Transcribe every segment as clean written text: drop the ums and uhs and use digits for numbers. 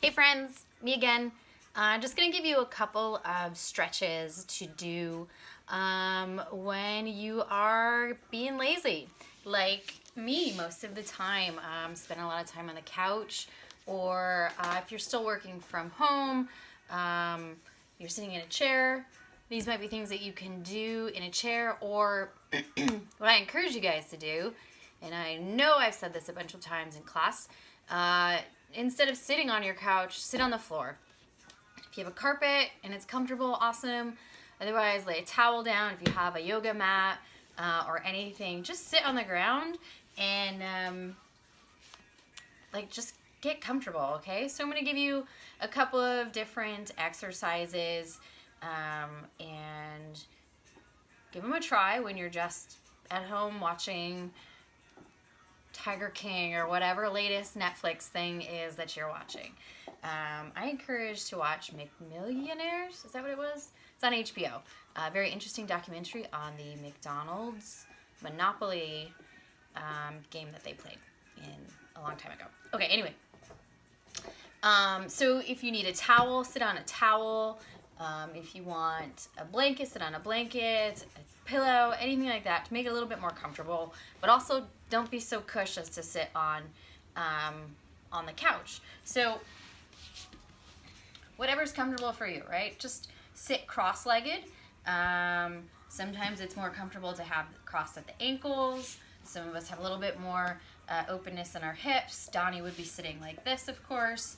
Hey friends, me again. I'm just going to give you a couple of stretches to do when you are being lazy. Like me most of the time, spend a lot of time on the couch, or if you're still working from home, you're sitting in a chair. These might be things that you can do in a chair, or what I encourage you guys to do, and I know I've said this a bunch of times in class, instead of sitting on your couch, sit on the floor. If you have a carpet and it's comfortable, awesome. Otherwise, lay a towel down. If you have a yoga mat or anything, just sit on the ground and just get comfortable, okay? So I'm going to give you a couple of different exercises and give them a try when you're just at home watching Tiger King or whatever latest Netflix thing is that you're watching. I encourage to watch McMillionaires. Is that what it was? It's on HBO. Very interesting documentary on the McDonald's Monopoly game that they played a long time ago. Okay, anyway. So if you need a towel, sit on a towel. If you want a blanket, sit on a blanket, a pillow, anything like that to make it a little bit more comfortable. But also, don't be so cush as to sit on the couch. So whatever's comfortable for you, right? Just sit cross-legged. Sometimes it's more comfortable to have crossed at the ankles. Some of us have a little bit more openness in our hips. Donnie would be sitting like this, of course.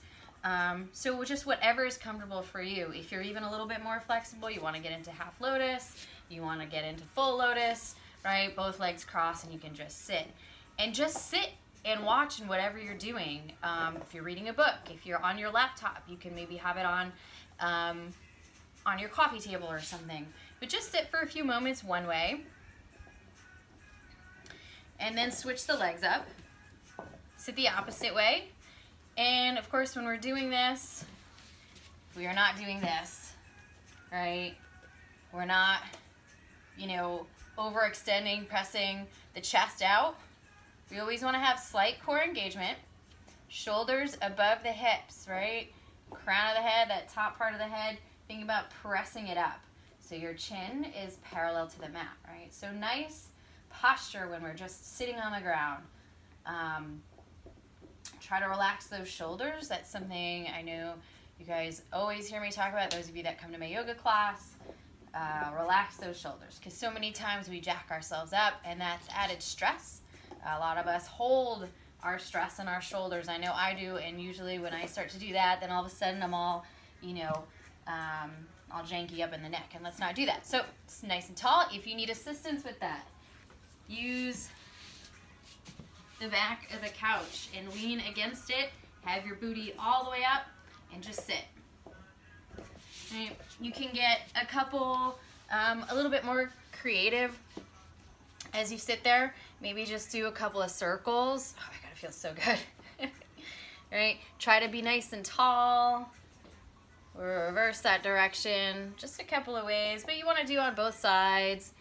So just whatever is comfortable for you. If you're even a little bit more flexible, you want to get into half lotus, you want to get into full lotus, right? Both legs cross and you can just sit. And just sit and watch in whatever you're doing. If you're reading a book, if you're on your laptop, you can maybe have it on your coffee table or something. But just sit for a few moments one way. And then switch the legs up. Sit the opposite way. And of course, when we're doing this, we are not doing this, right? We're not, overextending, pressing the chest out. We always want to have slight core engagement. Shoulders above the hips, right? Crown of the head, that top part of the head. Think about pressing it up. So your chin is parallel to the mat, right? So nice posture when we're just sitting on the ground. Try to relax those shoulders. That's something I know you guys always hear me talk about, those of you that come to my yoga class. Relax those shoulders, because so many times we jack ourselves up and that's added stress. A lot of us hold our stress on our shoulders. I know I do, and usually when I start to do that, then all of a sudden I'm all, all janky up in the neck, and let's not do that. So it's nice and tall. If you need assistance with that, use the back of the couch and lean against it. Have your booty all the way up and just sit. Right. You can get a couple, a little bit more creative as you sit there. Maybe just do a couple of circles. Oh my God, it feels so good. Right? Try to be nice and tall. Or reverse that direction. Just a couple of ways, but you want to do on both sides.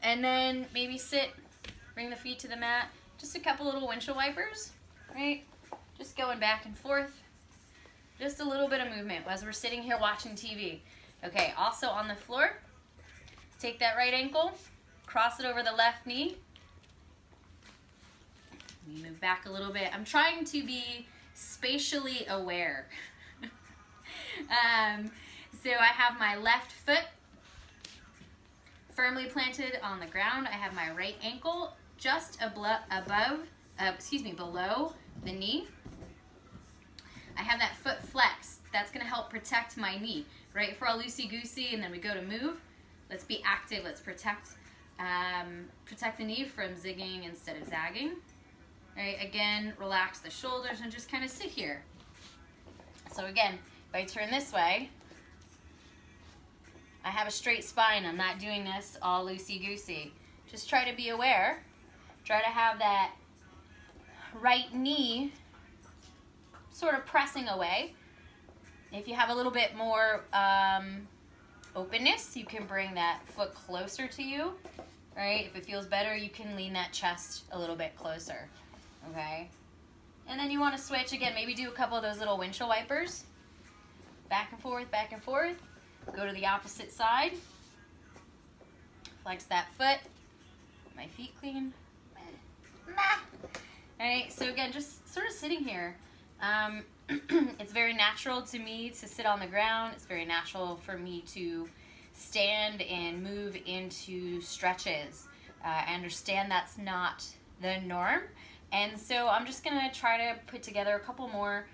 And then maybe sit, bring the feet to the mat. Just a couple little windshield wipers, right? Just going back and forth. Just a little bit of movement as we're sitting here watching TV. Okay, also on the floor, take that right ankle, cross it over the left knee. Let me move back a little bit. I'm trying to be spatially aware. So I have my left foot firmly planted on the ground. I have my right ankle just below the knee. I have that foot flexed. That's going to help protect my knee, right? If we're all loosey-goosey and then we go to move, let's be active. Let's protect the knee from zigging instead of zagging. All right, again, relax the shoulders and just kind of sit here. So again, if I turn this way, I have a straight spine. I'm not doing this all loosey-goosey. Just try to be aware. Try to have that right knee sort of pressing away. If you have a little bit more openness, you can bring that foot closer to you, right? If it feels better, you can lean that chest a little bit closer, okay? And then you want to switch again, maybe do a couple of those little windshield wipers. Back and forth, back and forth. Go to the opposite side. Flex that foot. My feet clean. Alright, so again, just sort of sitting here. It's very natural to me to sit on the ground. It's very natural for me to stand and move into stretches. I understand that's not the norm. And so I'm just going to try to put together a couple more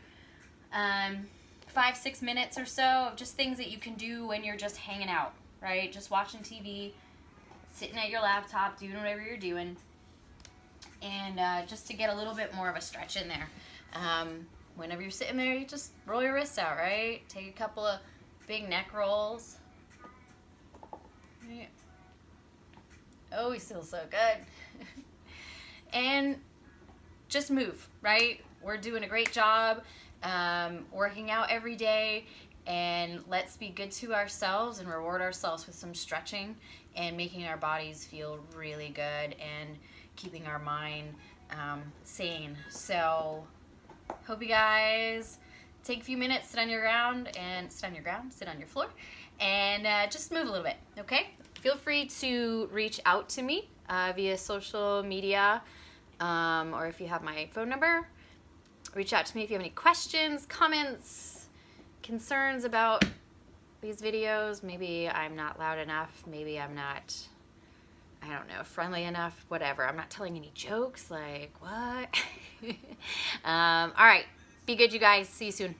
5-6 minutes or so of just things that you can do when you're just hanging out, right? Just watching TV, sitting at your laptop, doing whatever you're doing. And just to get a little bit more of a stretch in there. Whenever you're sitting there, you just roll your wrists out, right? Take a couple of big neck rolls. Right. Oh, he feels so good. And just move, right? We're doing a great job working out every day, and let's be good to ourselves and reward ourselves with some stretching and making our bodies feel really good and keeping our mind sane. So hope you guys take a few minutes, sit on your floor, and just move a little bit, okay? Feel free to reach out to me via social media, or if you have my phone number, reach out to me if you have any questions, comments, concerns about these videos. Maybe I'm not loud enough, maybe I'm not, I don't know, friendly enough, whatever. I'm not telling any jokes, like, what? All right, be good, you guys. See you soon.